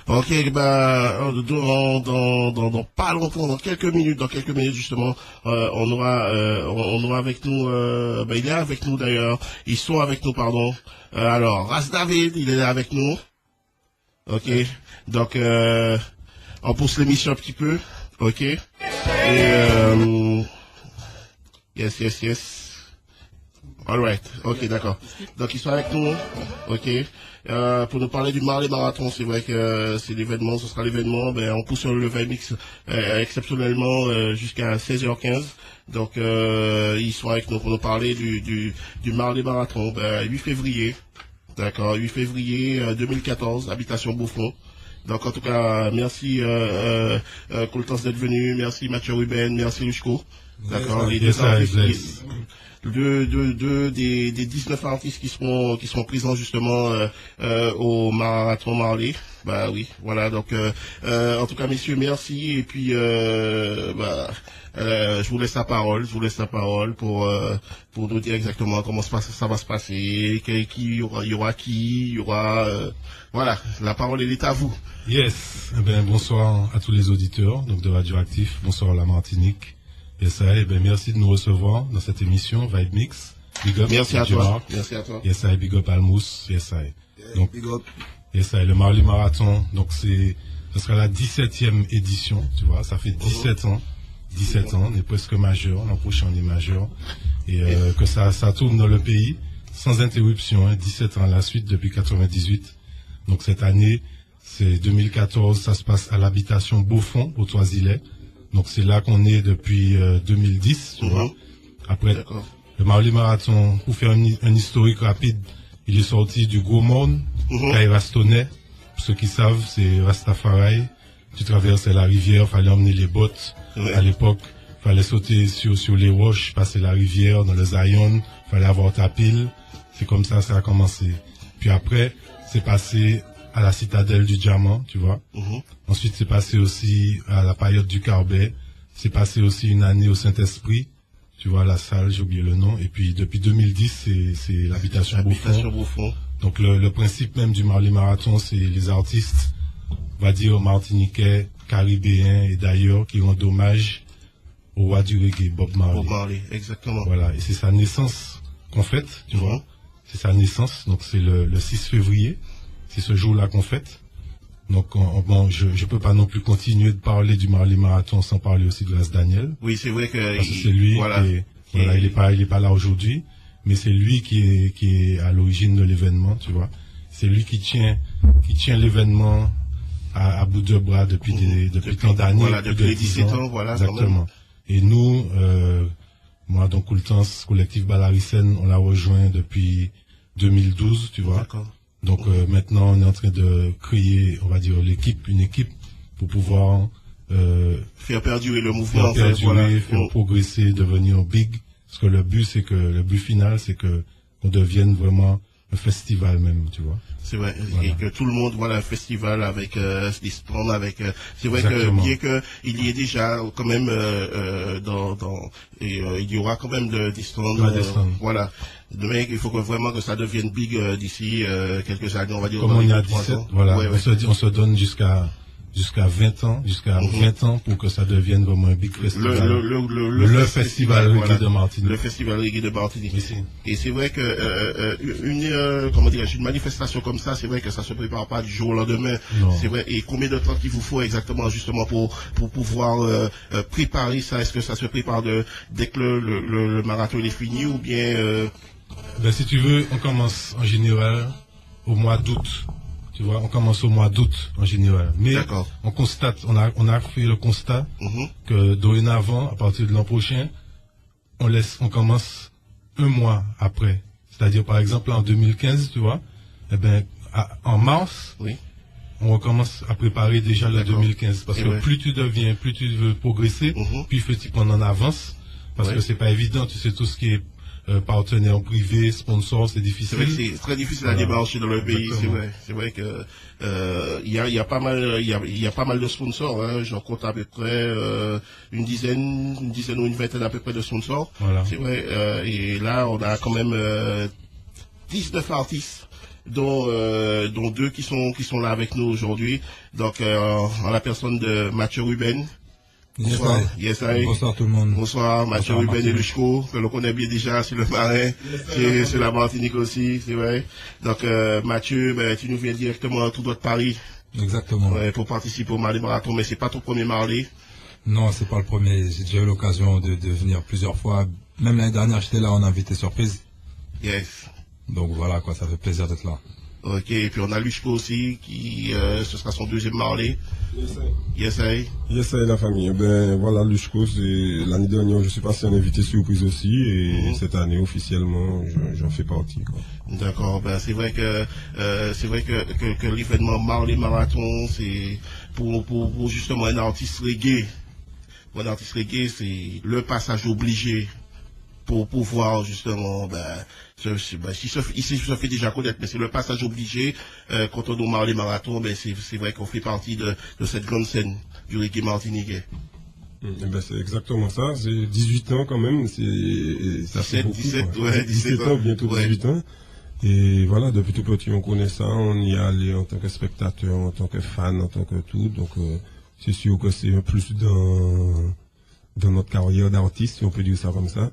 Ok, bah, dans pas longtemps, dans quelques minutes justement, on aura avec nous, bah, il est avec nous d'ailleurs, ils sont avec nous, pardon. Alors, Ras David, il est là avec nous. Ok, donc, on pousse l'émission un petit peu, ok. Et, yes. Alright, ok, d'accord. Donc ils sont avec nous, ok. Pour nous parler du Marley Marathon, c'est vrai que c'est l'événement, ce sera l'événement. Ben on pousse le VMX exceptionnellement jusqu'à 16h15. Donc ils sont avec nous pour nous parler du Marley Marathon. Ben, 8 février, d'accord, 8 février 2014, habitation Beaufort. Donc en tout cas, merci Coltans d'être venu, merci Mathieu Ruben, merci Luchko. D'accord, les deux artistes, des 19 artistes qui seront présents justement au Marathon Marley. Bah oui, voilà, donc en tout cas messieurs, merci et puis je vous laisse la parole, pour nous dire exactement comment ça va se passer, il y aura voilà, la parole elle est à vous. Yes, eh ben, bonsoir à tous les auditeurs donc de Radioactif, bonsoir à la Martinique. Yes, eh ben, merci de nous recevoir dans cette émission Vibe Mix. Big up. Merci à toi. Merci à toi. Yes, big up Almous. Yes, donc big up. Yes, le Marley Marathon. Donc ce sera la 17e édition, tu vois, ça fait 17 ans. 17 ans, on est presque majeur, l'an prochain on est majeur. Et que ça tourne dans le pays sans interruption, 17 ans à la suite depuis 98. Donc cette année, c'est 2014, ça se passe à l'habitation Beaufort, au Toisillet. Donc c'est là qu'on est depuis 2010, tu vois. Après, le Marley Marathon, pour faire un historique rapide, il est sorti du Gros Monde, Kairastonais. Pour ceux qui savent, c'est Rastafari. Tu traversais la rivière, fallait emmener les bottes. À l'époque, fallait sauter sur les roches, passer la rivière dans le Zion, fallait avoir ta pile. C'est comme ça a commencé. Puis après, c'est passé à la citadelle du diamant, tu vois. Ensuite, c'est passé aussi à la période du Carbet. C'est passé aussi une année au Saint-Esprit, tu vois, la salle, j'ai oublié le nom. Et puis, depuis 2010, c'est l'habitation Beaufort. Donc, le principe même du Marley Marathon, c'est les artistes, on va dire, martiniquais, caribéens et d'ailleurs, qui rendent hommage au roi du reggae, Bob Marley. Bob Marley, exactement. Voilà. Et c'est sa naissance qu'on fête, tu vois. C'est sa naissance. Donc, c'est le 6 février. C'est ce jour-là qu'on fête. Donc, bon, je peux pas non plus continuer de parler du Marley Marathon sans parler aussi de Ras Daniel. Oui, c'est vrai que parce que c'est lui il est pas là aujourd'hui, mais c'est lui qui est à l'origine de l'événement, tu vois. C'est lui qui tient l'événement à bout de bras depuis tant d'années. Voilà, depuis les 17 ans, voilà. Exactement. Et nous, moi, donc, Coultans, collectif Balaricène, on l'a rejoint depuis 2012, tu vois. D'accord. Donc maintenant, on est en train de créer, on va dire, une équipe pour pouvoir faire perdurer le mouvement, faire progresser, devenir big. Parce que le but final, c'est que on devienne vraiment un festival même, tu vois. C'est vrai, voilà. Et que tout le monde voit un festival avec des stands, avec. C'est vrai Exactement. que bien que il y ait déjà quand même il y aura quand même des stands. Voilà. Mais il faut vraiment que ça devienne big d'ici quelques années, on va dire. Comme on est à 17, voilà. On se donne jusqu'à 20 ans, 20 ans pour que ça devienne vraiment un big festival. Le festival reggae de Martinique. Le festival reggae de Martinique. Ici. Et c'est vrai que une manifestation comme ça, c'est vrai que ça se prépare pas du jour au lendemain. C'est vrai. Et combien de temps qu'il vous faut exactement justement pour pouvoir préparer ça? Est-ce que ça se prépare dès que le marathon est fini ou bien Ben si tu veux, on commence en général au mois d'août. Tu vois, on commence au mois d'août en général. Mais on constate, on a fait le constat que dorénavant, à partir de l'an prochain, on commence un mois après. C'est-à-dire, par exemple, en 2015, tu vois, eh ben, en mars, on recommence à préparer déjà le 2015. Parce que plus tu veux progresser, plus il faut que tu prennes en avance. Parce que c'est pas évident, tu sais, tout ce qui est partenaires privés, sponsors, c'est difficile. C'est vrai que c'est très difficile à démarcher dans le pays, c'est vrai. C'est vrai que il y a pas mal de sponsors, hein. J'en compte à peu près une dizaine ou une vingtaine à peu près de sponsors. Voilà. C'est vrai. Et là, on a quand même 19 artistes dont deux qui sont là avec nous aujourd'hui. Donc, en la personne de Mathieu Ruben. Bonsoir. Bonsoir tout le monde. Bonsoir, Mathieu Ruben et Luchko, que l'on connaît bien déjà, c'est le marin, c'est la Martinique aussi, c'est vrai. Donc, Mathieu, tu nous viens directement tout droit de Paris. Exactement. Pour participer au Marley Marathon, mais c'est pas ton premier Marley. Non, c'est pas le premier. J'ai déjà eu l'occasion de venir plusieurs fois. Même l'année dernière, j'étais là en invité surprise. Yes. Donc voilà, quoi, ça fait plaisir d'être là. Ok, et puis on a Luchko aussi, qui ce sera son deuxième Marley. Yes, la famille. Ben voilà, Luchko, c'est l'année dernière, je suis passé en invité surprise aussi, et cette année officiellement, j'en fais partie, quoi. D'accord, ben c'est vrai que l'événement Marley Marathon, c'est pour justement un artiste reggae. Pour un artiste reggae, c'est le passage obligé pour pouvoir justement, il se fait déjà connaître, mais c'est le passage obligé. Quand on nous Marley Marathon, c'est vrai qu'on fait partie de cette grande scène du reggae martiniquais. C'est exactement ça, c'est 18 ans quand même, ça fait beaucoup. 17 ans, bientôt 18 ans. Et voilà, depuis tout petit on connaît ça, on y est allé en tant que spectateur, en tant que fan, en tant que tout, donc c'est sûr que c'est plus dans notre carrière d'artiste, si on peut dire ça comme ça.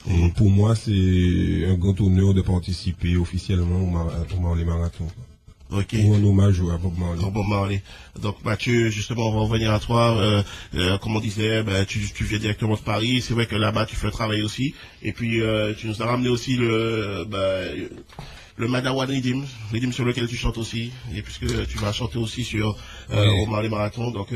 Et pour moi, c'est un grand honneur de participer officiellement au Marley Marathon. Ok. Ou en hommage à Bob Marley. Bob Marley. Donc Mathieu, justement, on va revenir à toi. Comme on disait, tu viens directement de Paris. C'est vrai que là-bas, tu fais le travail aussi. Et puis, tu nous as ramené aussi le Madawan Rhythm sur lequel tu chantes aussi. Et puisque tu vas chanter aussi sur au Marley Marathon. Donc,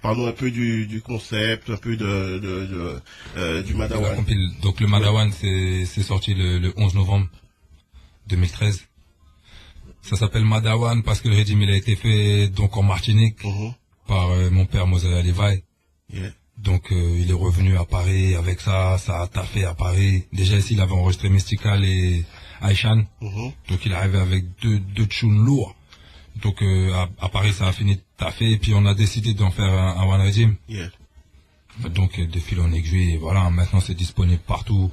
parlons un peu du concept, un peu du Madawan. Donc le Madawan, c'est sorti le 11 novembre 2013. Ça s'appelle Madawan parce que le régime il a été fait donc en Martinique par mon père Moses Levi. Yeah. Donc il est revenu à Paris avec ça a taffé à Paris. Déjà ici il avait enregistré Mystical et Aishan. Donc il est arrivé avec deux tunes lourds. Donc à Paris ça a fini de taffer et puis on a décidé d'en faire un One Régime. Yeah. Donc de fil en aiguille, et voilà, maintenant c'est disponible partout,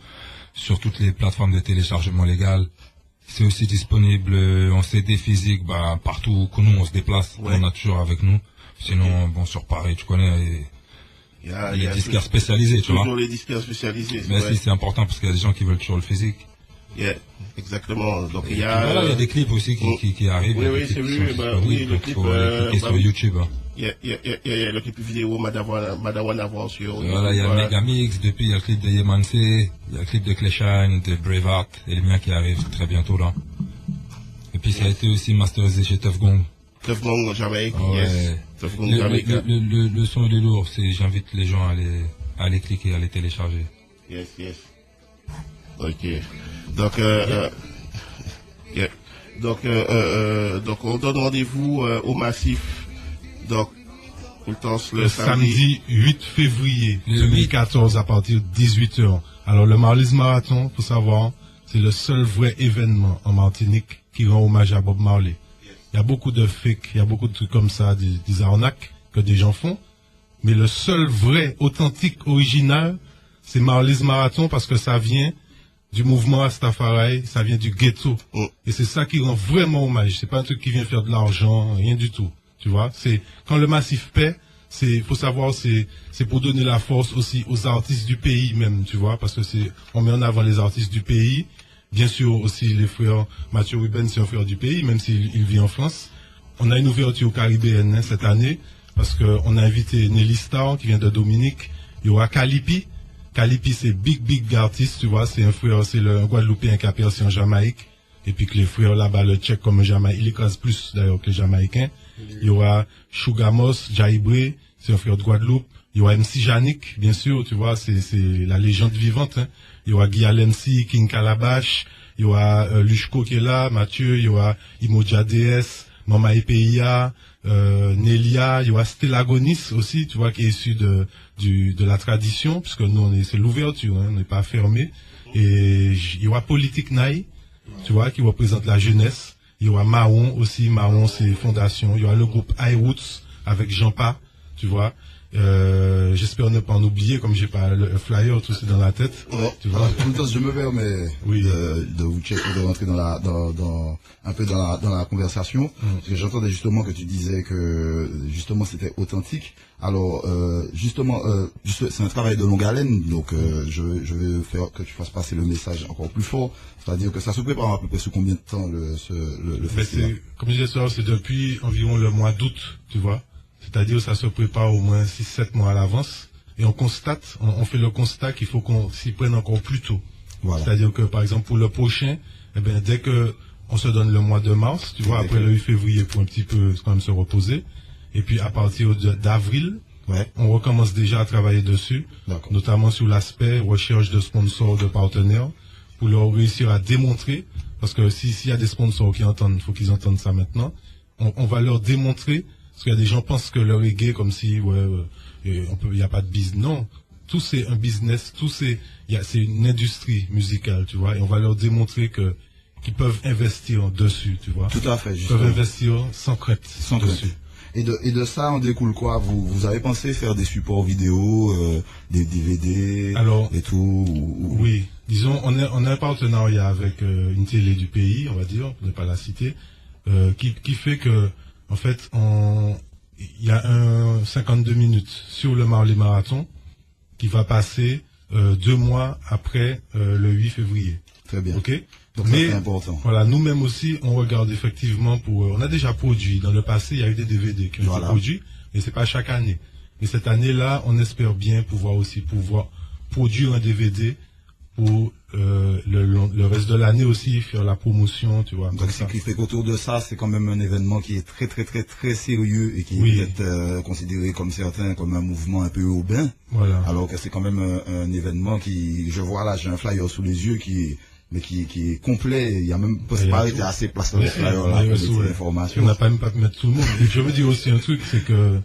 sur toutes les plateformes de téléchargement légal. C'est aussi disponible en CD physique, partout où nous on se déplace, on a toujours avec nous. Sinon, sur Paris, tu connais, il y a les disquaires spécialisés, tu vois. Toujours les disquaires spécialisés. Mais si, c'est important parce qu'il y a des gens qui veulent toujours le physique. Yeah, exactement. Donc il y a des clips aussi qui arrivent. Oui, c'est vu. Le clip sur YouTube. Il y a le clip vidéo Madawan avant sur. Voilà, il y a le Megamix, depuis il y a le clip de Yemanse, il y a le clip de Cléchine, de Braveheart, et le mien qui arrive très bientôt là. Et puis ça a été aussi masterisé chez Tuff Gong. Tuff Gong en Jamaïque, yes. Tuff Gong Jamaïque. Le son il est lourd, j'invite les gens à aller cliquer, à les télécharger. Yes. Ok. Donc, donc on donne rendez-vous au Massif. Donc, le samedi 8 février 2014 à partir de 18h. Alors le Marley Marathon, faut savoir, c'est le seul vrai événement en Martinique qui rend hommage à Bob Marley. Il y a beaucoup de fake, il y a beaucoup de trucs comme ça, des arnaques que des gens font. Mais le seul vrai, authentique, original, c'est Marley Marathon parce que ça vient du mouvement Rastafari, ça vient du ghetto. Et c'est ça qui rend vraiment hommage. C'est pas un truc qui vient faire de l'argent, rien du tout. Tu vois, c'est quand le Massif paie, faut savoir, c'est pour donner la force aussi aux artistes du pays même, tu vois, parce que on met en avant les artistes du pays. Bien sûr aussi les frères, Mathieu Ruben c'est un frère du pays, même s'il vit en France. On a une ouverture caribéenne cette année, parce qu'on a invité Nelly Star qui vient de Dominique. Il y aura Calipi. Calipi c'est big artiste, tu vois, c'est un frère, c'est un Guadeloupéen qui a percé en Jamaïque. Et puis que les frères là-bas le check comme un Jamaïcain, il écrase plus d'ailleurs que les Jamaïcains. Il y aura Chougamos, Jaibré, c'est un frère de Guadeloupe. Il y aura MC Janik, bien sûr, tu vois, c'est la légende vivante. Il y aura Guy MC, King Calabash, il y aura Luchko qui est là, Mathieu, il y aura Imoja DS, Mama Epeia, Nelia, il y aura Stellagonis aussi, tu vois, qui est issu de la tradition, puisque nous c'est l'ouverture, on n'est pas fermé. Et il y aura Politique Naï, tu vois, qui représente la jeunesse. Il y aura Mahon aussi, Mahon c'est Fondation. Il y aura le groupe iRoots avec Jean-Pa, tu vois. J'espère ne pas en oublier, comme j'ai pas le flyer tout c'est dans la tête. Tu vois. En même temps, je me permets de vous checker, de rentrer un peu dans la conversation, parce que j'entendais justement que tu disais que justement c'était authentique. Alors justement, c'est un travail de longue haleine, donc je veux faire que tu fasses passer le message encore plus fort, c'est-à-dire que ça se prépare à peu près sous combien de temps le festival? Comme je disais, c'est depuis environ le mois d'août, tu vois. C'est-à-dire que ça se prépare au moins 6-7 mois à l'avance. Et on constate, on fait le constat qu'il faut qu'on s'y prenne encore plus tôt. Voilà. C'est-à-dire que, par exemple, pour le prochain, eh ben, dès que on se donne le mois de mars, tu vois, après le 8 février pour un petit peu quand même se reposer. Et puis, à partir d'avril, on recommence déjà à travailler dessus. Notamment sur l'aspect recherche de sponsors, de partenaires, pour leur réussir à démontrer, parce que s'il y a des sponsors qui entendent, il faut qu'ils entendent ça maintenant, on va leur démontrer. Parce qu'il y a des gens qui pensent que le reggae, comme si, il n'y a pas de business. Non. Tout c'est un business, c'est une industrie musicale, tu vois. Et on va leur démontrer qu'ils peuvent investir dessus, tu vois. Tout à fait, justement. Ils peuvent investir sans crainte dessus. Et de ça, en découle quoi? Vous avez pensé faire des supports vidéo, des DVD, et tout? Oui. Disons, on a un partenariat avec une télé du pays, on va dire, pour ne pas la citer, qui fait que, en fait, il y a un 52 minutes sur le Marley Marathon qui va passer 2 mois après le 8 février. Très bien. Ok. Donc ça c'est important. Voilà, nous-mêmes aussi, on regarde effectivement on a déjà produit. Dans le passé, il y a eu des DVD qui ont été produits, mais c'est pas chaque année. Et cette année-là, on espère bien pouvoir produire un DVD pour le reste de l'année aussi, faire la promotion, tu vois. Donc ce qui fait qu'autour de ça, c'est quand même un événement qui est très très très très sérieux et qui est peut-être considéré comme certains comme un mouvement un peu urbain. Voilà. Alors que c'est quand même un événement qui, je vois là, j'ai un flyer sous les yeux qui est complet. Il y a même possibilité assez place dans le flyer là pour des informations. On n'a pas même pas pu mettre tout le monde. Et je veux dire aussi un truc, c'est que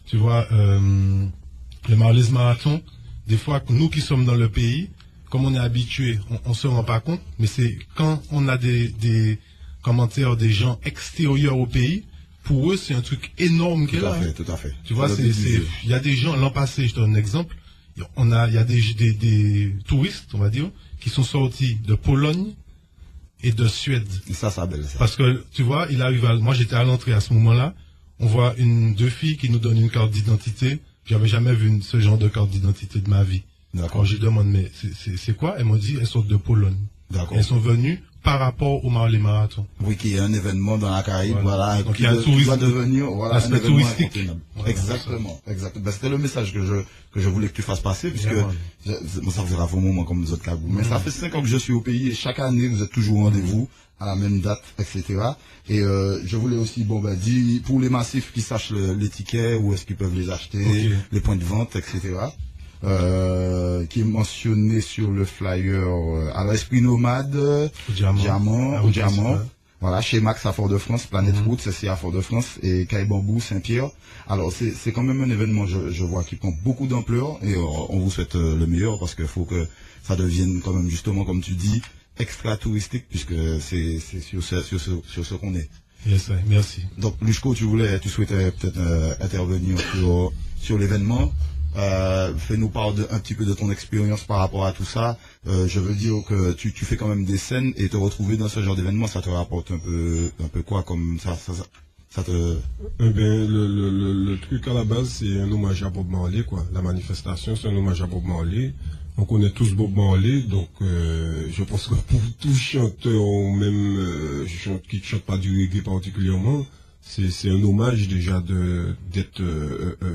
tu vois, le Marley Marathon, des fois nous qui sommes dans le pays, comme on est habitué, on se rend pas compte, mais c'est quand on a des commentaires des gens extérieurs au pays, pour eux c'est un truc énorme qu'elle a. Tout à fait. Tu vois, il y a des gens, l'an passé, je te donne un exemple, il y a des touristes, on va dire, qui sont sortis de Pologne et de Suède. Et ça belle ça. Parce que, tu vois, moi j'étais à l'entrée à ce moment-là, on voit deux filles qui nous donnent une carte d'identité, j'avais jamais vu ce genre de carte d'identité de ma vie. Quand je lui demande, mais c'est quoi? Elles m'ont dit, elles sont de Pologne. Elles sont venues par rapport au Marley Marathon. Oui, qui est un événement dans la Caraïbe, voilà. Donc, il y a un tourisme. Doit devenir, voilà, un événement touristique. Voilà, exactement. Ben, c'était le message que je voulais que tu fasses passer, puisque, ça fera un moment comme nous autres cabous. Mais ça fait 5 ans que je suis au pays et chaque année, vous êtes toujours au rendez-vous, à la même date, etc. Et, je voulais aussi, dire, pour les massifs qui sachent les tickets, où est-ce qu'ils peuvent les acheter, les points de vente, etc. Qui est mentionné sur le flyer à l'Esprit Nomade, Diamant, voilà, chez Max à Fort-de-France, Planète Route, c'est à Fort-de-France et Caille Bambou, Saint-Pierre. Alors c'est quand même un événement, je vois, qui prend beaucoup d'ampleur et on vous souhaite le meilleur parce qu'il faut que ça devienne quand même justement, comme tu dis, extra touristique puisque c'est sur ce qu'on est. Yes, merci. Donc Lushko, tu souhaitais peut-être intervenir sur l'événement. Fais-nous part un petit peu de ton expérience par rapport à tout ça. Je veux dire que tu fais quand même des scènes et te retrouver dans ce genre d'événement, ça te rapporte un peu quoi comme ça te... le truc à la base, c'est un hommage à Bob Marley, quoi. La manifestation, c'est un hommage à Bob Marley. On connaît tous Bob Marley, donc je pense que pour tout chanteur, ou même qui ne chante pas du reggae particulièrement, c'est un hommage déjà d'être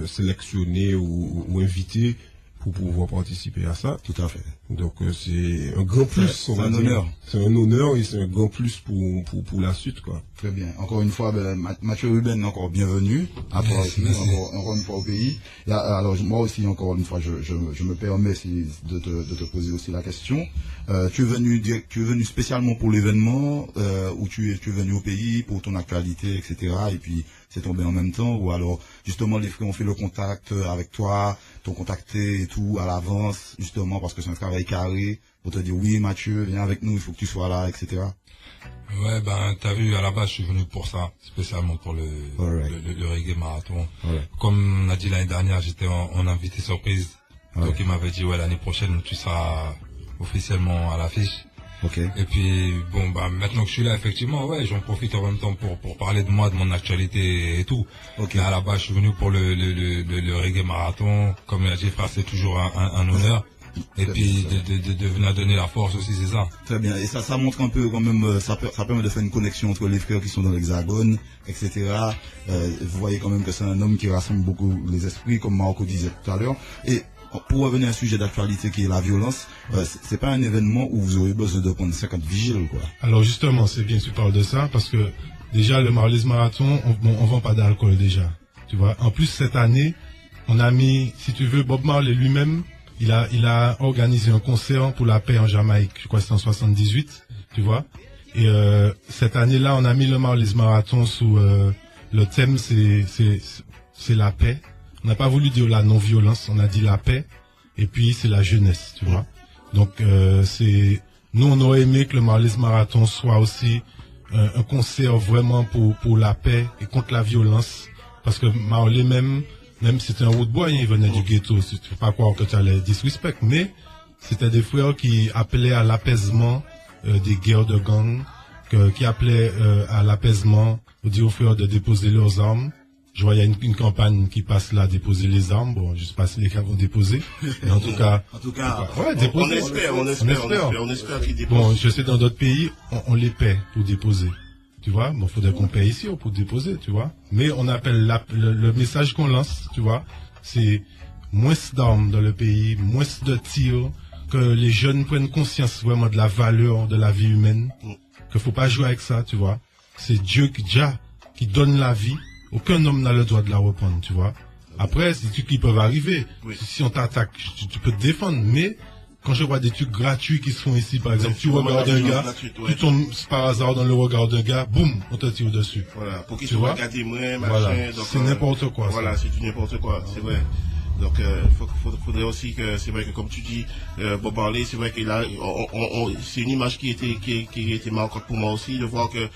sélectionné ou invité pour pouvoir participer à ça. Tout à fait. Donc c'est un grand plus. C'est un honneur. C'est un honneur et c'est un grand plus pour la suite, quoi. Très bien. Encore une fois, Mathieu Ruben, encore bienvenue à toi aussi, encore une fois au pays. Et alors moi aussi, encore une fois, je me permets de te poser aussi la question. Tu es venu spécialement pour l'événement ou tu es venu au pays pour ton actualité, etc. Et puis c'est tombé en même temps, ou alors justement les frères ont fait le contact avec toi, t'ont contacté et tout à l'avance, justement parce que c'est un travail bagaille carré pour te dire oui Mathieu, viens avec nous, il faut que tu sois là, etc. Ouais, ben t'as vu, à la base je suis venu pour ça, spécialement pour le reggae marathon. Comme on a dit l'année dernière, j'étais en invité surprise. Donc il m'avait dit ouais, l'année prochaine tu seras officiellement à l'affiche. Et puis bon, bah maintenant que je suis là, effectivement, ouais, j'en profite en même temps pour parler de moi, de mon actualité et tout. Mais à la base je suis venu pour le reggae marathon. Comme il a dit frère, c'est toujours un honneur. Et puis de venir donner la force aussi, c'est ça. Très bien. Et ça montre un peu quand même, ça permet de faire une connexion entre les frères qui sont dans l'Hexagone, etc. Vous voyez quand même que c'est un homme qui rassemble beaucoup les esprits, comme Marco disait tout à l'heure. Et pour revenir à un sujet d'actualité qui est la violence, c'est pas un événement où vous aurez besoin de prendre 50 vigiles, quoi. Alors justement, c'est bien que tu parles de ça, parce que déjà le Marley's Marathon, on vend pas d'alcool déjà. Tu vois. En plus cette année, on a mis, si tu veux, Bob Marley lui-même. Il a organisé un concert pour la paix en Jamaïque, je crois que c'est en 78, tu vois. Et cette année-là, on a mis le Marley's Marathon sous le thème, c'est la paix. On n'a pas voulu dire la non-violence, on a dit la paix. Et puis c'est la jeunesse, tu vois. Donc nous on aurait aimé que le Marley's Marathon soit aussi un concert vraiment pour la paix et contre la violence, parce que Marley même si c'était un road boy, il venait du ghetto, tu ne peux pas croire que tu allais disrespect, mais c'était des frères qui appelaient à l'apaisement des guerres de gang, qui appelaient à l'apaisement, on dit aux frères de déposer leurs armes. Je vois, il y a une campagne qui passe là, déposer les armes. Bon, je sais pas si les gars vont déposer. Mais en tout cas, ouais, déposer. On espère qu'ils déposent. Bon, je sais, dans d'autres pays, on les paie pour déposer. Tu vois, bon, faudrait qu'on paye ici pour déposer, tu vois. Mais on appelle le message qu'on lance, tu vois, c'est moins d'armes dans le pays, moins de tirs, que les jeunes prennent conscience vraiment de la valeur de la vie humaine, qu'il faut pas jouer avec ça, tu vois. C'est Dieu qui donne la vie. Aucun homme n'a le droit de la reprendre, tu vois. Après, c'est des trucs qui peuvent arriver. Si on t'attaque, tu peux te défendre, mais quand je vois des trucs gratuits qui se font ici, par exemple, tu regardes un gars, tu tombes par hasard dans le regard d'un gars, boum, on te tire dessus. Voilà, pour qu'ils soient regardés moins, machin. Voilà, c'est n'importe quoi. Voilà, c'est du n'importe quoi, c'est vrai. Donc, faudrait aussi que, c'est vrai que comme tu dis, Bob Marley, c'est vrai qu'il a, c'est une image qui était marquante pour moi aussi, de voir que,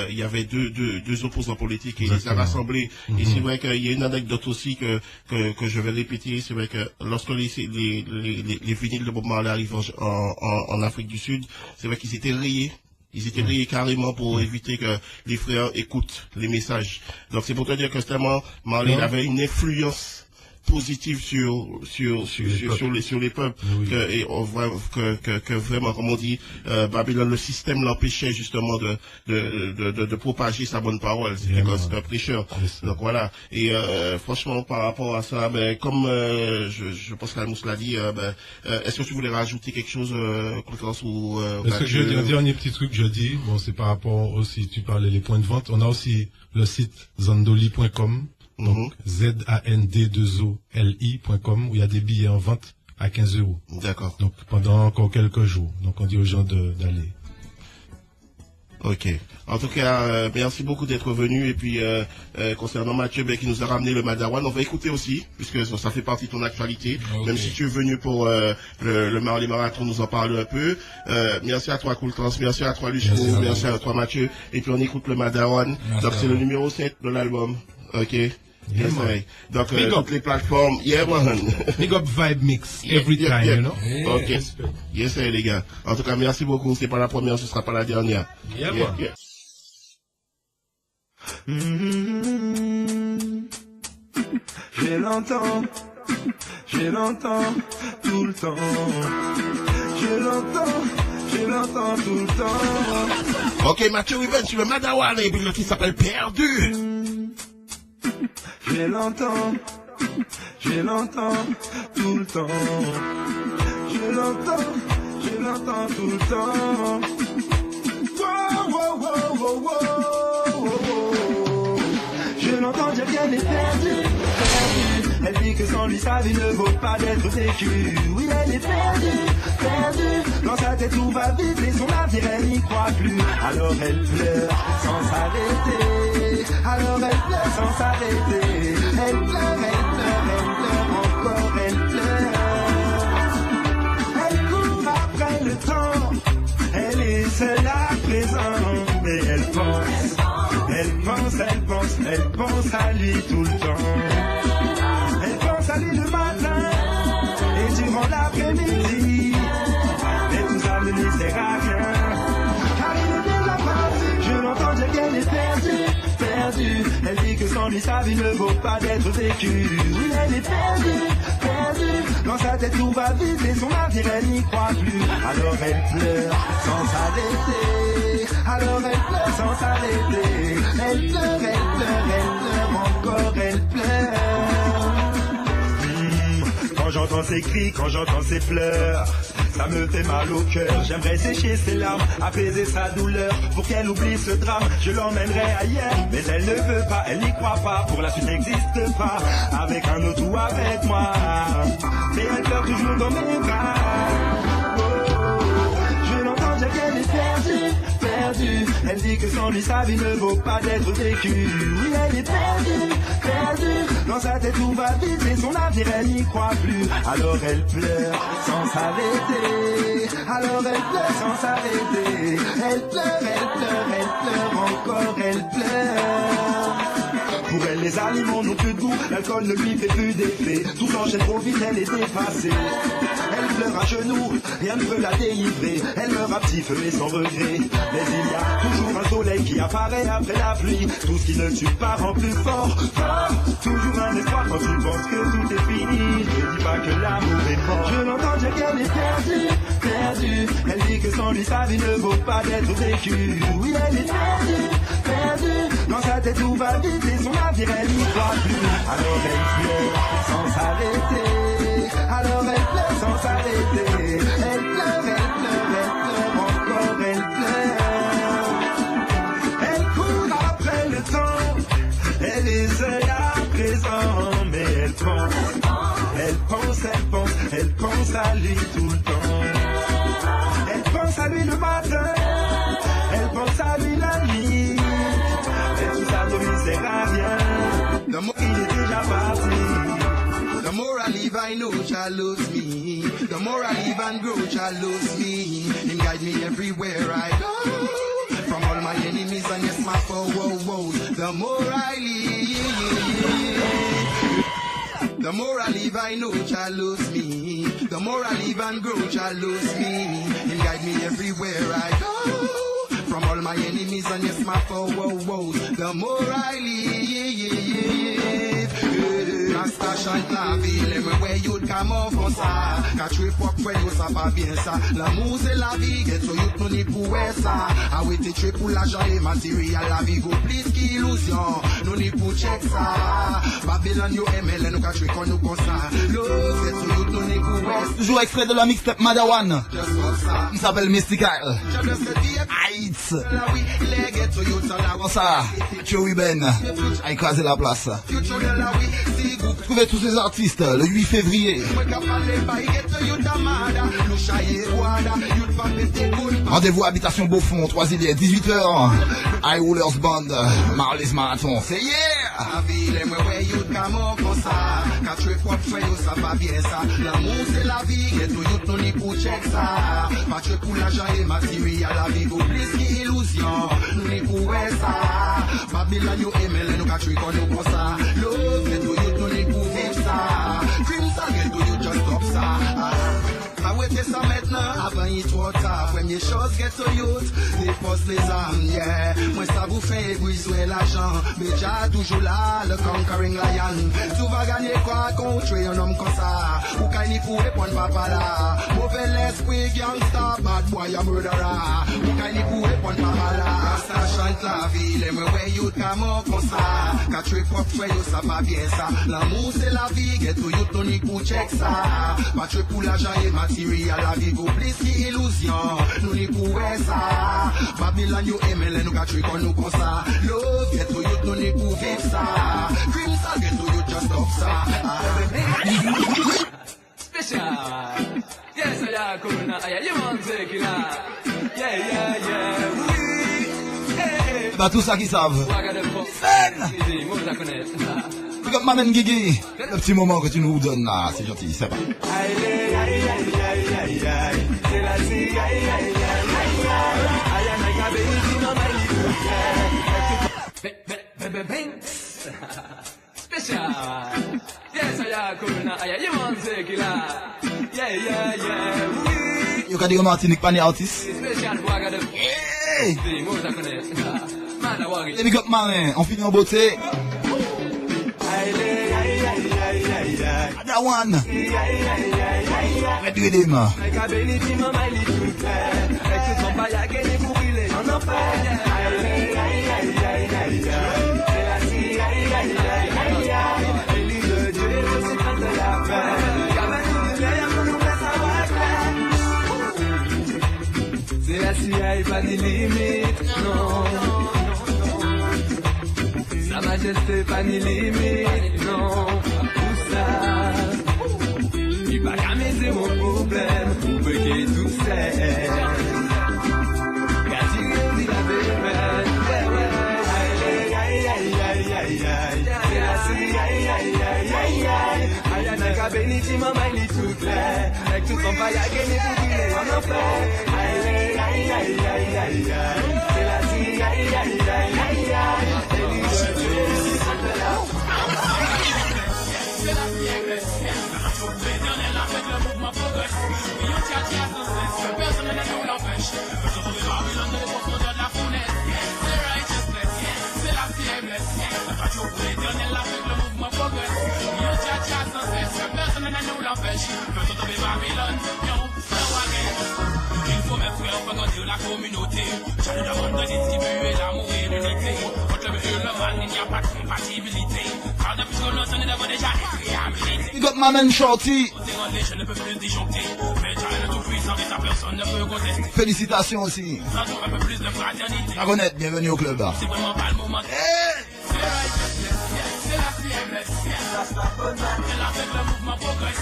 il y avait deux opposants politiques et ils ont rassemblé. Et c'est vrai qu'il y a une anecdote aussi que je vais répéter, c'est vrai que lorsque les vinyles de Bob Marley arrivent en Afrique du Sud, c'est vrai qu'ils étaient rayés. Ils étaient rayés carrément pour éviter que les frères écoutent les messages. Donc c'est pour te dire que justement, Marley avait une influence positive sur les peuples, que vraiment, comme on dit, Babylone, le système l'empêchait justement de propager sa bonne parole. C'était un prêcheur. Donc voilà. Et franchement, par rapport à ça, comme je pense qu'Almous l'a dit, est-ce que tu voulais rajouter quelque chose, Constance, ou est-ce que je veux dire un dernier petit truc que je dis, bon, c'est par rapport aussi, tu parlais les points de vente. On a aussi le site zandoli.com. Donc, ZAND2OLI.com, où il y a des billets en vente à 15 €. D'accord. Donc, pendant encore quelques jours. Donc, on dit aux gens d'aller. Ok. En tout cas, merci beaucoup d'être venu. Et puis, concernant Mathieu, qui nous a ramené le Madawan, on va écouter aussi, puisque ça fait partie de ton actualité. Okay. Même si tu es venu pour le Marley Marathon, nous en parle un peu. Merci à toi, Cool Trans. Merci à toi, Luchko. Merci à toi, Mathieu. Et puis, on écoute le Madawan. Donc, c'est le numéro 7 de l'album. Ok. Yeah, donc, toutes les plateformes. Yeah, man. Big up Vibe Mix every time, you know. Yeah. Ok. Yes, les gars. En tout cas, merci beaucoup. C'est pas la première, ce sera pas la dernière. Yeah, man. Yeah. J'ai longtemps tout le temps. J'ai longtemps tout le temps. Ok, Mathieu Revenge, tu veux Madawan et puis le qui s'appelle Perdu. J'ai longtemps tout le temps. J'ai longtemps tout le temps. Je l'entends dire qu'elle est perdue. Elle dit que sans lui sa vie ne vaut pas d'être vécue. Oui, elle est perdue. Dans sa tête tout va vite et son avenir elle n'y croit plus. Alors elle pleure sans s'arrêter. Elle pleure encore, elle pleure. Elle court pense à lui tout le temps. Elle pense à lui le matin et durant l'après-midi. Mais tout ça ne lui sert à rien, car il est déjà parti. Je l'entends dire qu'elle est perdue, perdue. Elle dit que sans lui sa vie ne vaut pas d'être vécue. Oui, elle est perdue, perdue. Dans sa tête tout va vite et son avenir elle n'y croit plus. Alors elle pleure sans s'arrêter. Alors elle pleure sans s'arrêter. Elle pleure encore, elle pleure. Quand j'entends ses cris, quand j'entends ses pleurs, ça me fait mal au cœur. J'aimerais sécher ses larmes, apaiser sa douleur, pour qu'elle oublie ce drame. Je l'emmènerai ailleurs, mais elle ne veut pas, elle n'y croit pas. Pour la suite n'existe pas, avec un autre ou avec moi. Mais elle pleure toujours dans mes bras. Je l'entends dire qu'elle est perdue, perdue. Elle dit que sans lui sa vie ne vaut pas d'être vécue. Oui, elle est perdue, perdue. Dans sa tête tout va vite et son avenir elle n'y croit plus. Alors elle pleure sans s'arrêter. Alors elle pleure sans s'arrêter. Elle pleure encore, elle pleure. Pour elle les aliments n'ont plus de goût, l'alcool ne lui fait plus d'effet. Tout s'enchaîne trop vite, elle est dépassée. Elle pleure à genoux, rien ne peut la délivrer. Elle meurt à petit feu et sans regret. Mais il y a toujours un soleil qui apparaît après la pluie. Tout ce qui ne tue pas rend plus fort, fort. Toujours un espoir quand tu penses que tout est fini. Ne dis pas que l'amour est mort. Je l'entends dire qu'elle est perdue, perdue. Elle dit que sans lui sa vie ne vaut pas d'être vécue. Oui, elle est perdue, perdue. Dans sa tête tout va vite et son avenir elle n'y croit plus. Alors elle pleure sans s'arrêter. Alors elle pleure sans s'arrêter. Elle pleure encore, elle pleure. Elle court après le temps, elle essaie à présent, mais elle pense à lui tout le temps. Elle pense à lui le matin, elle pense à lui la nuit. Et tout ça ne lui sert à rien, il est déjà parti. The more I live, I know Jah loves me. The more I live and grow, Jah loves me. Him guide me everywhere I go. From all my enemies and yes, my foes. The more I live, the more I live, I know Jah loves me. The more I live and grow, Jah loves me. Him guide me everywhere I go. From all my enemies and yes, my foes. The more I live, Rasta chante la ville, everywhere you'd come off on ça. Catch rip up when you sapa bien ça. L'amour c'est la vie, get so youth money pour ça. A we te trip pour l'argent et matériel, la vie go plus qu'illusion. No ni pour check ça. Babylon yo ML, nous catch rip on nous comme ça. Love, get so youth money pour toujours extrait de la mixtape Madawan. Il s'appelle Mystical. Heights. Comme ça, Joey Ben a écrasé la place. Trouvez tous ces artistes le 8 février. Rendez-vous à Habitation Beaufond, 3 îles, 18h. High Rollers Band, Marley's Marathon. C'est yeah! L'amour c'est la vie, et tout youth non ni pour check ça. Match pour l'argent et matériel, la vie vaut plus qu'illusion. Nous ni pour ça. Babylon yo ML, nous catch qu'on nous pour ça. Love, et tout youth non ni pour vivre ça. Crimson, et tout you just stop ça. Ah ouais, c'est ça maintenant, avant il trop tard. Première chose, get to youth, dépose les armes, yeah. Moi ça vous fait égoïser l'argent. Mais déjà toujours là, le conquering lion. Tu vas gagner quoi contre un homme comme ça? Ou quand il faut répondre papa là. Mauvais l'esprit, gangsta, bad boy, a murderer. Ou quand il faut répondre papa là. Ça chante la ville, mais ouais, youth come up comme ça. Quand tu es pop, frère, ça va bien ça. L'amour c'est la vie, get to youth, non ni pour check ça. Pas tu pour l'argent et matériel, la vie vaut plus qu'illusion. Nous ni pour ça. Babylon yo ML, nous catch qu'on nous comme ça. Love, get to youth, non ni pour vivre ça. Crimson, get to youth, just stop ça. Special. Yes, I am coming out. You want to take it out? Yeah. Bah tout ça qui savent. Pick up ma man Guigui. Le petit moment que tu nous donnes là, c'est gentil, c'est pas. special. Yes, I am cool now. You want to take it out. Yeah, yeah, yeah. You can do Martinique, pas artiste. Special boy, got the. Hey! Man, I want it. Let me go, man. On finit en beauté. That one. Let's do it, man. C'est la CIA, pas ni limite, non. Sa majesté, pas ni limite, non. Tout ça, il va ramasser mon problème, pour que tout c'est. Car si il dit la vérité, ouais, ouais, aïe, aïe, aïe, aïe, aïe, aïe, c'est la CIA, aïe, aïe, aïe, aïe, aïe. Aïe, aïe, aïe, béniti, maman, il est tout clair. Avec tout son paille à gagner pour qu'il est en enfer. Aïe, aïe, aïe, aïe, aïe, aïe, c'est la CIA, aïe, aïe, aïe, aïe, aïe. C'est la fierté, on peut donner la fête, le mouvement progresse. Oui, on tient à son sens, personne ne nous l'empêche. Je trouve Babylone de profondeur de la fournaise. C'est righteousness, c'est la faiblesse. On peut donner la fête, le mouvement progresse. Oui, on tient à son sens, personne ne nous l'empêche. Je trouve Babylone, il faut mes frères faire grandir la communauté. Je nous demande de distribuer l'amour et l'unité. Contre le mieux, le mal, il n'y a pas de compatibilité. Car depuis que l'on s'en est d'abord déjà réhabilité. You got my man Shorty. Je ne peux plus disjoncter. Mais Dieu est le tout-puissant et sa personne ne peut contester. Félicitations aussi. Ça trouve un peu plus de fraternité. Dragonette, bienvenue au club. C'est vraiment pas le moment. C'est la righteousness, c'est la faiblesse. C'est là avec le mouvement progresse.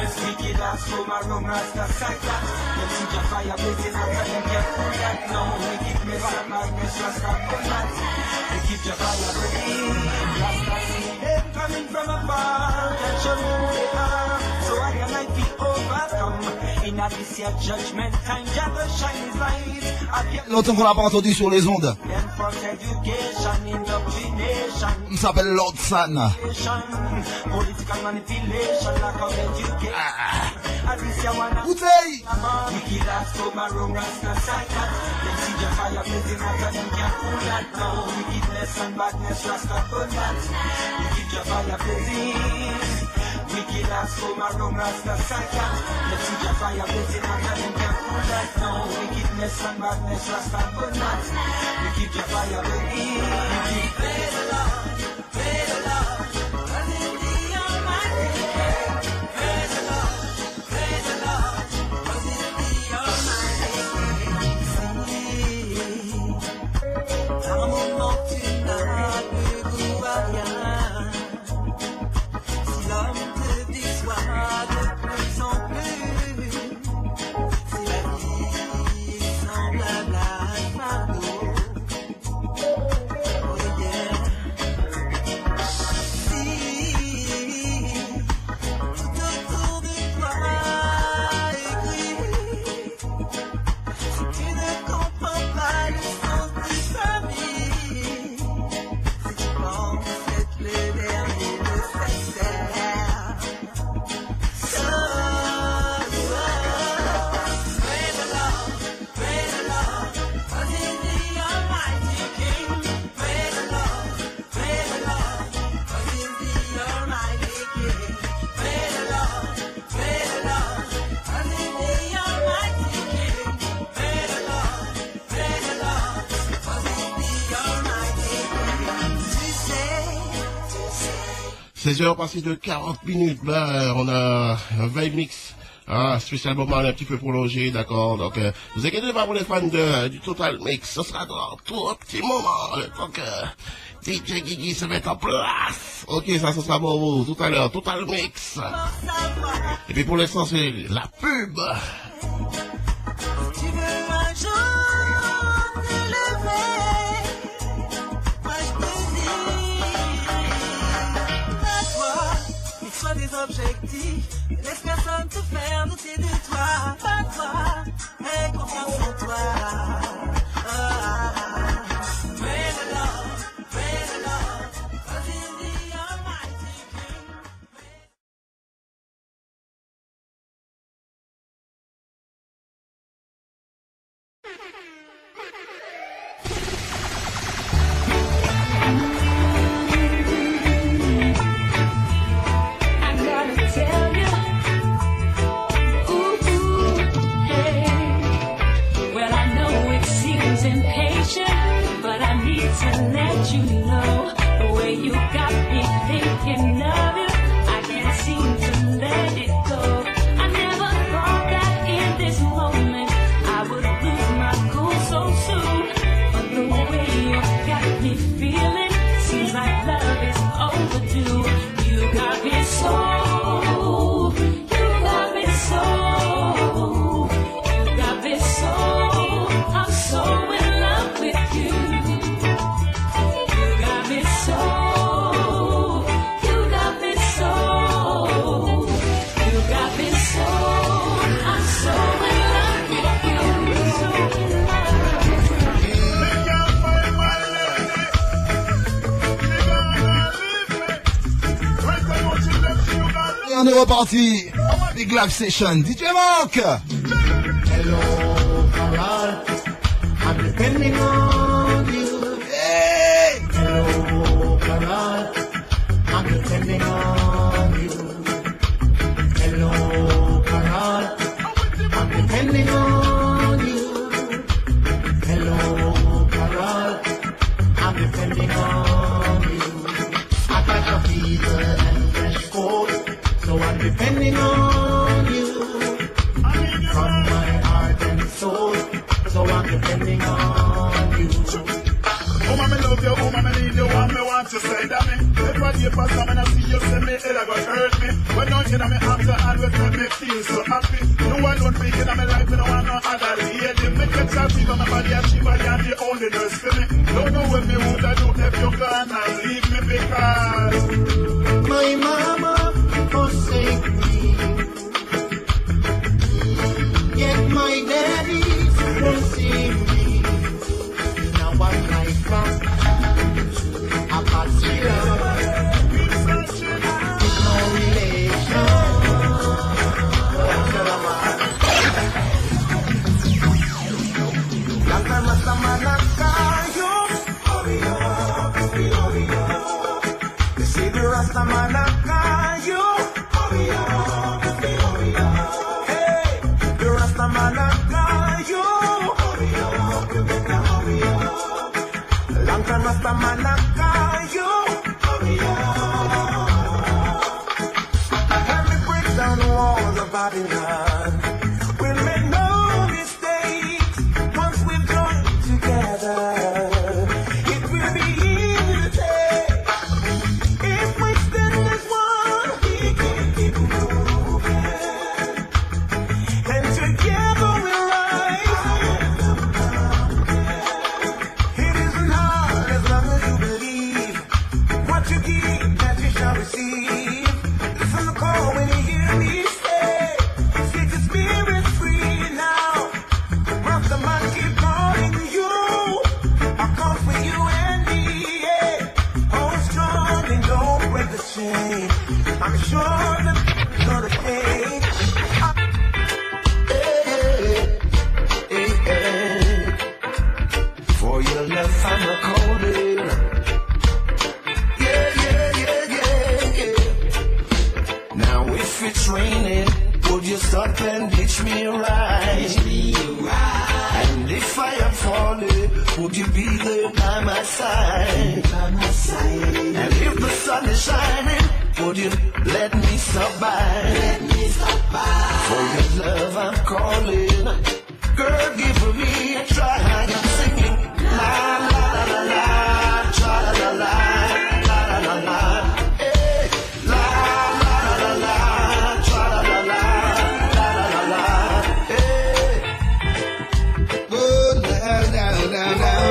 Wicked ass from a wrong rasta psycha. Them see the fire blazing up and them can't pull that now. Wickedness and madness rasta combat. They keep the fire burning. Rasta see them coming from afar. Show me who they are, so I can like be overcome. In a this year judgment time, Jah will shine his light. Longtemps qu'on l'a pas entendu sur les ondes. Then for education, indoctrination. Il s'appelle Lord San. Political manipulation, lack of education. Bouteille! Wicked ass from a wrong rasta psycha. Them see the fire blazing out and them can't pull that now. Wickedness and badness rasta combat. You keep the fire blazing. Wicked ass from a wrong rasta psycha. Them see the fire blazing out and them can't pull that now. Wickedness and badness rasta combat. You keep the fire blazing. Praise the Lord, praise the Lord. Cause in the Almighty. Praise the Lord, praise the Lord. Cause in the Almighty. Dans mon nom tu n'as plus goût à rien. Si l'homme te déçoit de plus en plus, si la vie est semblable à un fardeau, oh yeah. Si tout autour de toi est gris, si tu ne comprends pas le sens de sa vie, si tu penses être le dernier de cette terre, praise the Lord, praise the Lord, 'cause he's the Almighty King. Praise the Lord, 'cause he's the Almighty King. Praise the Lord, 'cause he's the Almighty King. Praise the Lord, 'cause he's the Almighty King. 16h passé de 40 minutes, là, on a un vibe mix. Ah, spécialement un petit peu prolongé, d'accord. Donc, vous inquiétez pas pour les fans du Total Mix. Ce sera dans tout un petit moment. Donc, DJ Guigui se met en place. Ok, ça, ce sera pour vous tout à l'heure. Total Mix. Et puis pour l'instant, c'est la pub. Tu veux un jour te lever, moi je te dis, à toi, il soit des objectifs, ne laisse personne te faire douter de toi, à toi, aie confiance en toi. Praise the Lord, 'cause he's the on est reparti. Big Live Session, DJ Mark. Hello, Carol. I'm depending on you. Hey. Hello, Carol. I'm depending on you. Hello, Carol. I'm depending on you. Hello, Carol. I'm depending on you. I got a fever and fresh cold, so I'm depending on you. From my heart and soul, so I'm depending on you. Oh, mama, love you, oh, mama, need you, want me, want you, say that me. If I hear past time and I see you, say me, it gonna hurt me. When don't you know me after, always make me feel so happy. No one don't think in my life, no one no other lady. Make a child feel on my body, and she body, and the only nurse for me. Don't know what me would I do if you gone and leave me because my mama forsake me, yet my daddy won't see me. Now I'm like from a pasilla with no relation. Long time as a man I call you, hurry up, hurry up. They say the Rasta man I call you, hurry up, hurry up. Hey, the Rasta man I call you, hurry up, you better hurry up. Long time Rasta man I call you, hurry up. Let me break down the walls of Babylon. We'll make no mistakes once we've joined together. It will be easy to take. If we stand as one, we can keep moving. And together we'll rise. It isn't hard as long as you believe. What you give, that you shall receive. Listen to call when you hear me say, set your spirit free now. Rasta man keep calling you. I come for you and me, yeah. Hold strong and don't break the chain. I'm sure that it's gonna change. Hey, hey. For your love, I'm a calling. Yeah, yeah, yeah, yeah, yeah. Now if it's raining, would you stop and ditch me right? And if I am falling, would you be there by my side? And if the sun is shining, would you let me stop by? For your love I'm calling. Girl, give me a try. I'm singing la la la la la, tra la la la, la la la la. Hey, la la la la la, tra la la la, la la la la. Hey. Oh, down, down, down, down.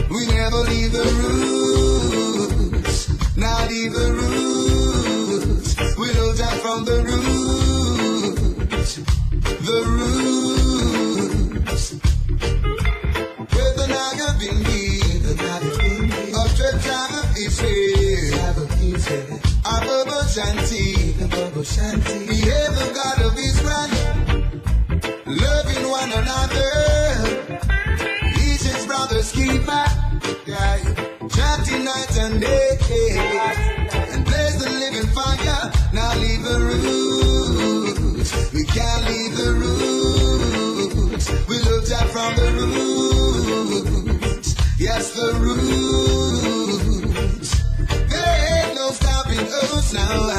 We never leave the roots, not leave the roots. We know that from the roots, the roots. With the Nagabingi, of the tribe of Israel, Abba Shanti, behave the God of Israel, loving one another, each his brother's keeper, chanting night and day, and blaze the living fire. Now leave the roots, we can't leave the roots. We looked at from the roots, yes the roots. There ain't no stopping us now,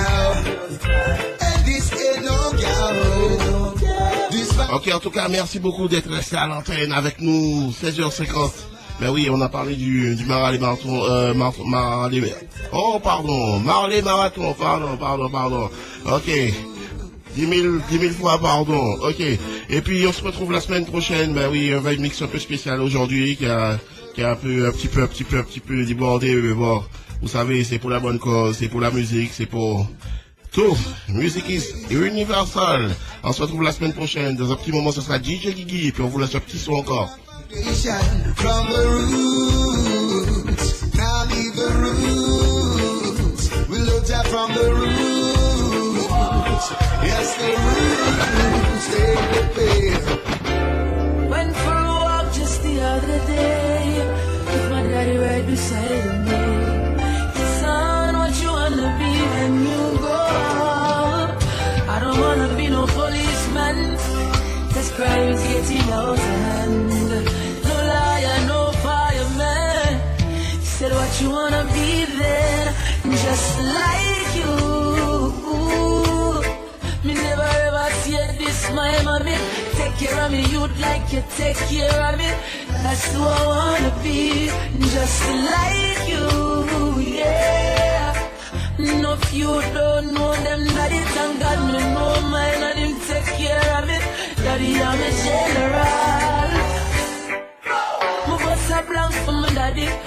and this ain't no ghetto. Ok, en tout cas, merci beaucoup d'être resté à l'antenne avec nous, 16h50. Ben oui, on a parlé du Marley Marathon, Marley Marathon, pardon. Ok. 10 000 fois, pardon. Ok. Et puis, on se retrouve la semaine prochaine. Ben oui, un vibe mix un peu spécial aujourd'hui, qui a un petit peu débordé, mais bon. Vous savez, c'est pour la bonne cause, c'est pour la musique, c'est pour tout. Music is universal. On se retrouve la semaine prochaine. Dans un petit moment, ce sera DJ Guigui, et puis on vous laisse un petit son encore. From the roots, now leave the roots. We looked at from the roots. Yes, the roots, they Went for a walk just the other day with my daddy right beside me. Son, what you wanna be when you grow up? I don't wanna be no policeman. This crime's getting out of hand. No fireman. He said, what you wanna be then? Just like you. Me never ever said this, my mommy. Take care of me, you'd like you take care of me. That's who I wanna be. Just like you, yeah. No, if you don't know them, daddy, thank God me know mine and him take care of me. Daddy, I'm a general.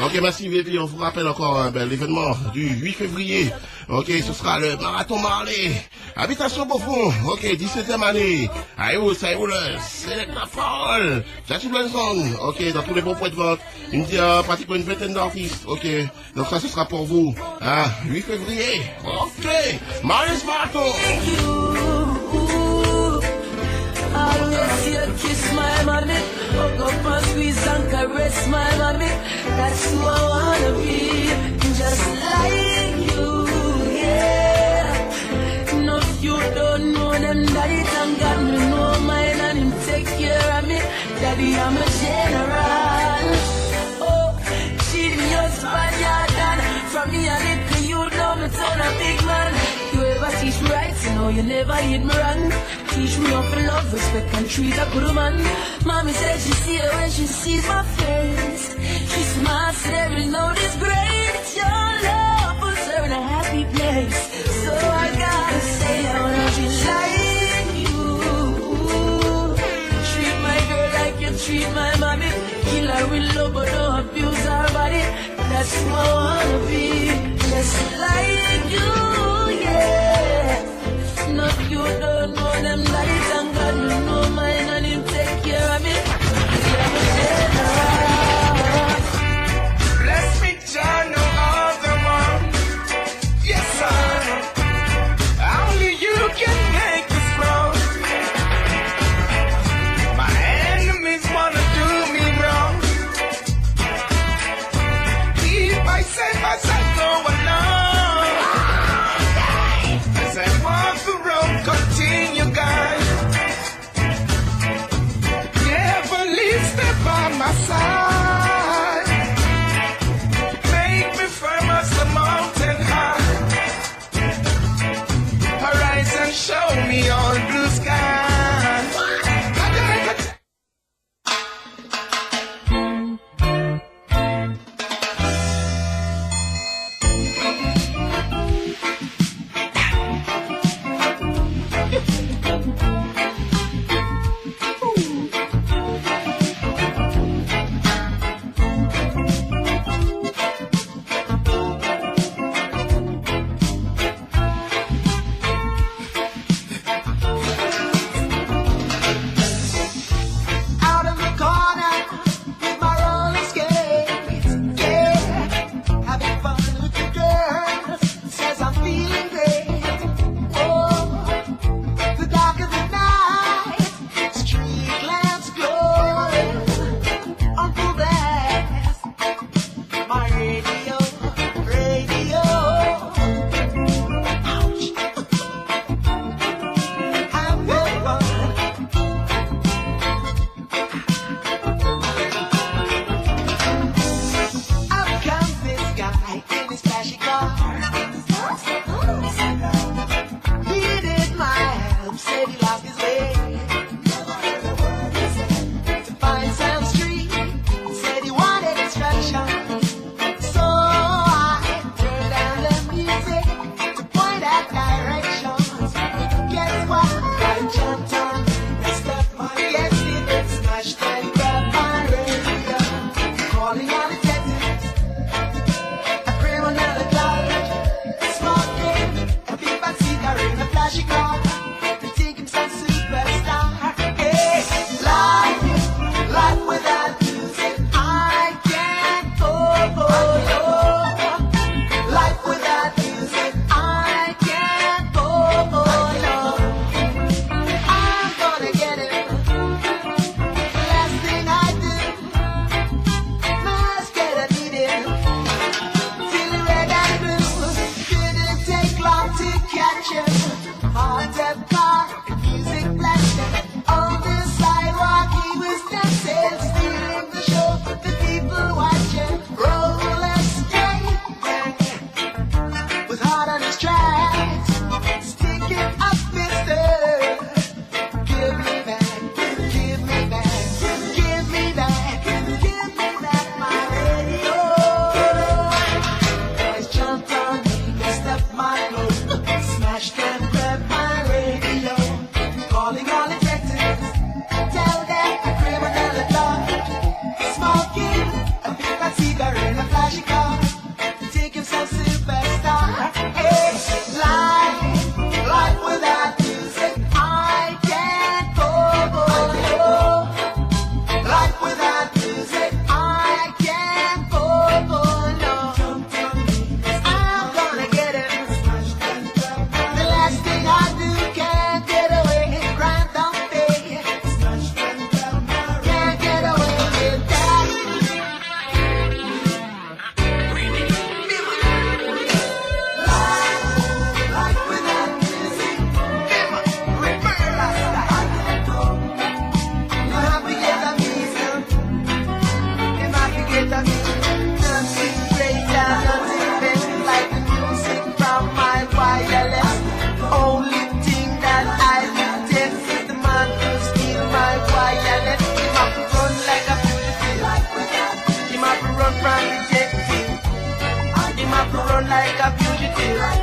Ok, merci, et puis on vous rappelle encore l'événement du 8 février. Ok, ce sera le Marathon Marley. Habitation Beaufort. Ok, 17e année. Aïe, c'est la parole. Jackie Blanson. Ok, dans tous les bons points de vente. Pratiquement une vingtaine d'artistes. Ok, donc ça, ce sera pour vous. 8 février. Ok, Marley's Marathon. Always see you kiss my mommy. Hug up and squeeze and caress my mommy. That's who I wanna be. Just like you, yeah. No, if you don't know them, daddy, thank God me know mine and him take care of me. Daddy, I'm a general. Oh, she me husband, yeah, done. From me a little, you know me turn a big man. You ever teach me right, you know you never lead me wrong. Teach me how to love, respect, and treat a good man. Mommy said she see it when she sees my face. She smiles at every note is great. Your love puts her in a happy place. So I gotta say I wanna be like you. Treat my girl like you treat my mommy. Kill her with love but don't abuse her body. That's who I wanna be. Just like you, yeah. No, you don't know them daddy, thank God you know mine and him take care of me. I'm a general. Bless me, John, no other one. Yes, sir. Only you can make this wrong. My enemies wanna do me wrong. Keep myself as I go along. As I walk the road, continue, guys. Never leave, step by my side. Make me firm as the mountain high. Horizon, show me all blue skies. feel like